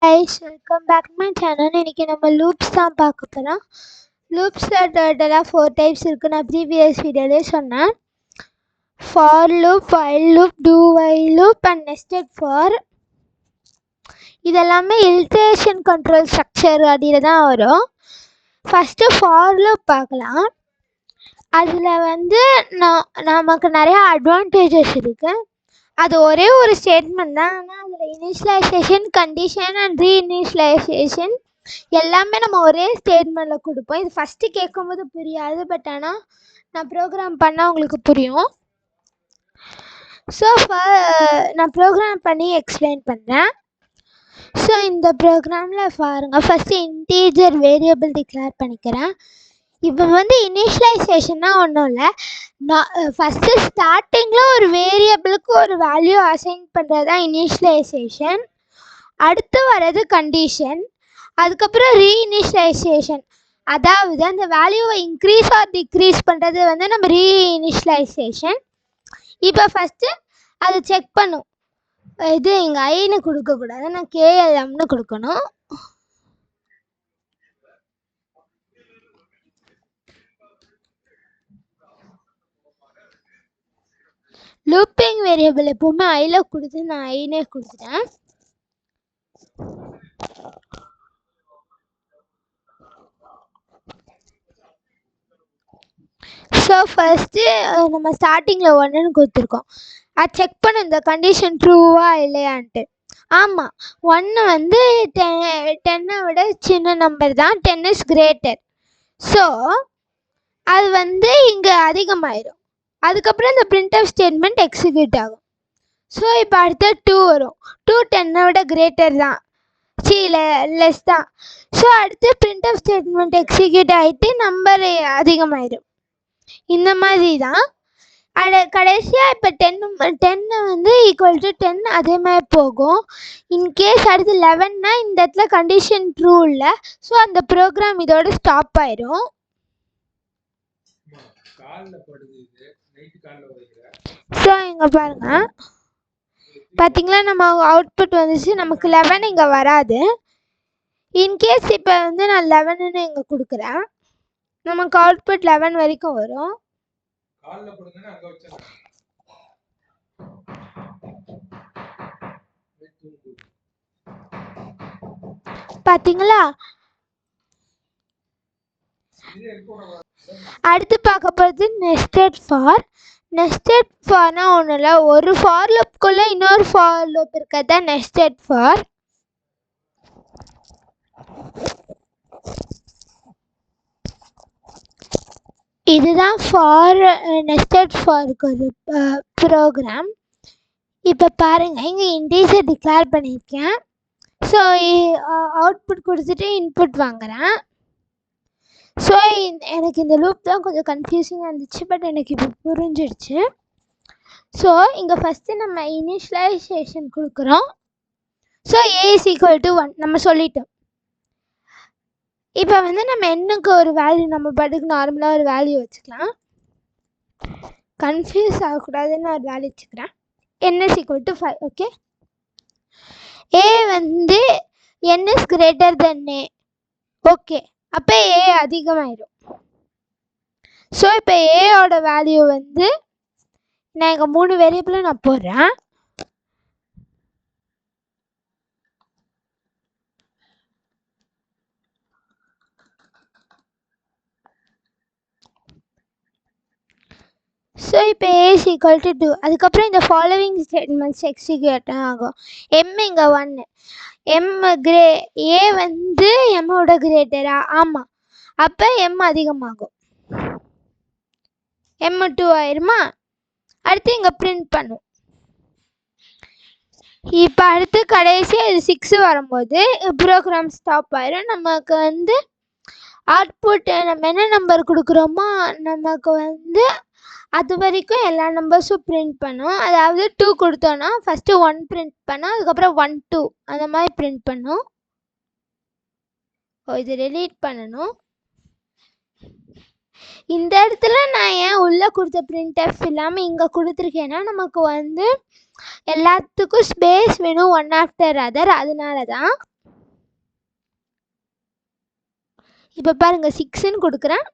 guys, welcome back to my channel. இன்னைக்கு நம்ம loops தான் பார்க்க போறோம். loopsல டோட்டலா 4 types இருக்கு. நான் previous videoலயே சொன்னேன். for loop, while loop, do while loop and nested for. இதெல்லாமே iteration control structure அடியில தான் வரும். first for loop பார்க்கலாம். அதுல வந்து நமக்கு நிறைய advantages இருக்கு. அது ஒரே ஒரு ஸ்டேட்மெண்ட் தான். ஆனால் அதில் இனிஷியலைசேஷன், கண்டிஷன் அண்ட் ரீஇனிஷியலைசேஷன் எல்லாமே நம்ம ஒரே ஸ்டேட்மெண்ட்டில் கொடுப்போம். இது ஃபஸ்ட்டு கேட்கும்போது புரியாது, பட் ஆனால் நான் ப்ரோக்ராம் பண்ணால் உங்களுக்கு புரியும். ஸோ நான் ப்ரோக்ராம் பண்ணி எக்ஸ்பிளைன் பண்ணுறேன். ஸோ இந்த ப்ரோக்ராமில் பாருங்கள், ஃபஸ்ட்டு இன்டீஜர் வேரியபிள் டிக்ளேர் பண்ணிக்கிறேன். இப்போ வந்து இனிஷியலைசேஷன்னா ஒன்றும் இல்லை, நான் ஃபஸ்ட்டு ஸ்டார்டிங்கில் ஒரு வேரியபிளுக்கு ஒரு வேல்யூ அசைன் பண்ணுறது தான் இனிஷியலைசேஷன். அடுத்து வர்றது கண்டிஷன், அதுக்கப்புறம் ரீஇனிஷியலைசேஷன். அதாவது அந்த வேல்யூவை இன்க்ரீஸ் ஆர் டிக்ரீஸ் பண்ணுறது வந்து நம்ம ரீஇனிஷியலைசேஷன். இப்போ ஃபஸ்ட்டு அதை செக் பண்ணும். இது இங்கே ஐன்னு கொடுக்கக்கூடாது, நான் கேஎல்எம்னு கொடுக்கணும். லூப்பிங் வேரியபிள் எப்பவுமே ஐல கொடுத்து நான் ஐனே கொடுத்துட்டேன். ஸோ ஃபர்ஸ்ட்டு நம்ம ஸ்டார்டிங்கில் ஒன்றுன்னு கொடுத்துருக்கோம். அது செக் பண்ண இந்த கண்டிஷன் ட்ரூவா இல்லையான்ட்டு. ஆமாம், ஒன்று வந்து 10 விட சின்ன நம்பர் தான், 10 இஸ் கிரேட்டர். ஸோ அது வந்து இங்கே அதிகமாயிடும். அதுக்கப்புறம் இந்த பிரிண்ட்எஃப் ஸ்டேட்மெண்ட் எக்ஸிக்யூட் ஆகும். ஸோ இப்போ அடுத்த 2 வரும். 2 10 விட கிரேட்டர் தான், லெஸ் தான். ஸோ அடுத்து பிரிண்ட்எஃப் ஸ்டேட்மெண்ட் எக்ஸிக்யூட் ஆகிட்டு நம்பர் அதிகமாயிடும். இந்த மாதிரி தான் கடைசியாக இப்போ 10 வந்து ஈக்குவல் டு 10 அதே மாதிரி போகும். இன்கேஸ் அடுத்து 11னா இந்த இடத்துல கண்டிஷன் ட்ரூ இல்லை, ஸோ அந்த ப்ரோக்ராம் இதோட ஸ்டாப் ஆயிடும். ஸோ இங்கே பாருங்க, பார்த்தீங்களா நம்ம அவுட்புட் வந்துச்சு. நமக்கு 11 இங்கே வராது. இன்கேஸ் இப்போ வந்து நான் 11ன்னு இங்கே கொடுக்குறேன், நமக்கு அவுட்புட் 11 வரைக்கும் வரும். பார்த்தீங்களா? அடுத்து பார்க்க போகிறது நெஸ்டட் ஃபார். நெஸ்டட் ஃபார்னா ஒன்றும் இல்லை, ஒரு ஃபார் லூப்குள்ளே இன்னொரு ஃபார் லூப் இருக்கிறது தான் நெஸ்டட் ஃபார். இதுதான் ஃபார் நெஸ்டட் ஃபாருக்கு ஒரு ப்ரோக்ராம். இப்போ பாருங்கள், இங்கே இன்டீஜர் டிக்ளேர் பண்ணியிருக்கேன். ஸோ அவுட்புட் கொடுத்துட்டு இன்புட் வாங்குகிறேன். ஸோ எனக்கு இந்த லூப் தான் கொஞ்சம் கன்ஃபியூசிங்காக இருந்துச்சு, பட் எனக்கு இப்போ புரிஞ்சிடுச்சு. ஸோ இங்கே ஃபஸ்ட்டு நம்ம இனிஷியலைசேஷன் கொடுக்குறோம். So A is equal to 1 நம்ம சொல்லிட்டோம். இப்போ வந்து நம்ம என்னுக்கு ஒரு வேல்யூ, நம்ம பாட்டுக்கு நார்மலாக ஒரு வேல்யூ வச்சுக்கலாம். கன்ஃபியூஸ் ஆகக்கூடாதுன்னு ஒரு வேல்யூ வச்சுக்கிறேன். n is equal to 5. Okay, A வந்து n is greater than A. Okay, அப்போ ஏ அதிகமாயிடும். ஸோ இப்போ ஏயோட வேல்யூ வந்து நான் இங்கே 3 வேரியபிளை நான் போடுறேன். ஸோ இப்போ ஏ இஸ் ஈக்குவல் டு 2. அதுக்கப்புறம் இந்த ஃபாலோவிங் ஸ்டேட்மெண்ட்ஸ் எக்ஸிக்யூட் ஆகும். எம் இங்கே 1, ஏ வந்து எம்மோட கிரேட்டரா? ஆமாம், அப்போ எம் அதிகமாகும். எம் 2 ஆயிருமா? அடுத்து இங்கே பிரிண்ட் பண்ணும். இப்போ அடுத்து கடைசியாக இது 6 வரும்போது ப்ரோக்ராம் ஸ்டாப் ஆயிரும். நமக்கு வந்து அவுட்புட் நம்ம என்ன நம்பர் கொடுக்குறோமோ நமக்கு வந்து அது வரைக்கும் எல்லா நம்பர்ஸும் பிரிண்ட் பண்ணும். அதாவது 2 கொடுத்தோன்னா ஃபஸ்ட்டு 1 பிரிண்ட் பண்ணோம், அதுக்கப்புறம் 1 2 அந்த மாதிரி பிரிண்ட் பண்ணும். இது டெலீட் பண்ணணும். இந்த இடத்துல நான் ஏன் உள்ளே கொடுத்த பிரிண்ட்எஃப் இல்லாமல் இங்கே கொடுத்துருக்கேன்னா, நமக்கு வந்து எல்லாத்துக்கும் ஸ்பேஸ் வேணும் ஒன் ஆஃப்டர் அதர், அதனால தான். இப்போ பாருங்கள் 6ன்னு கொடுக்குறேன்.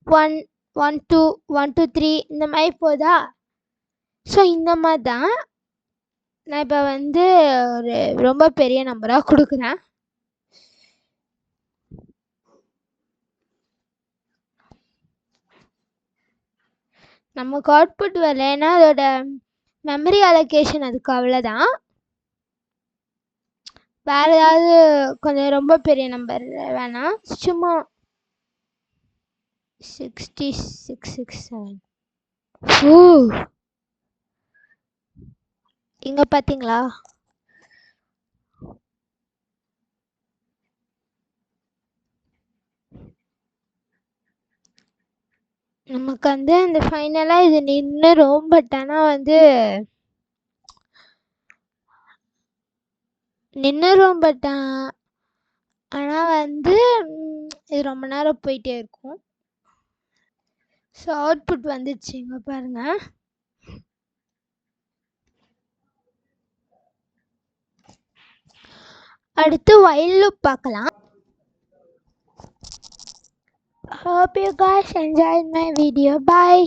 1 1 2 1 2 3 இந்த மாதிரி போதா. ஸோ இந்த மாதிரி தான் நான் இப்போ வந்து ஒரு ரொம்ப பெரிய நம்பராக கொடுக்குறேன். நமக்கு அவுட்புட் வரலைன்னா அதோட மெமரி அலோகேஷன் அதுக்கு அவ்வளோதான். வேறு ஏதாவது கொஞ்சம் ரொம்ப பெரிய நம்பர் வேணாம், சும்மா 6667. இங்கே பார்த்தீங்களா? நமக்கு வந்து இந்த ஃபைனலாக இது நின்றுரும். பட் ஆனால் வந்து நின்றுரும். பட் ஆனால் வந்து இது ரொம்ப நேரம் போயிட்டே இருக்கும். ஸோ அவுட்புட் வந்துடுச்சு, இங்கே பாருங்கள். அடுத்து while loop பார்க்கலாம். Hope you guys enjoyed my video. Bye.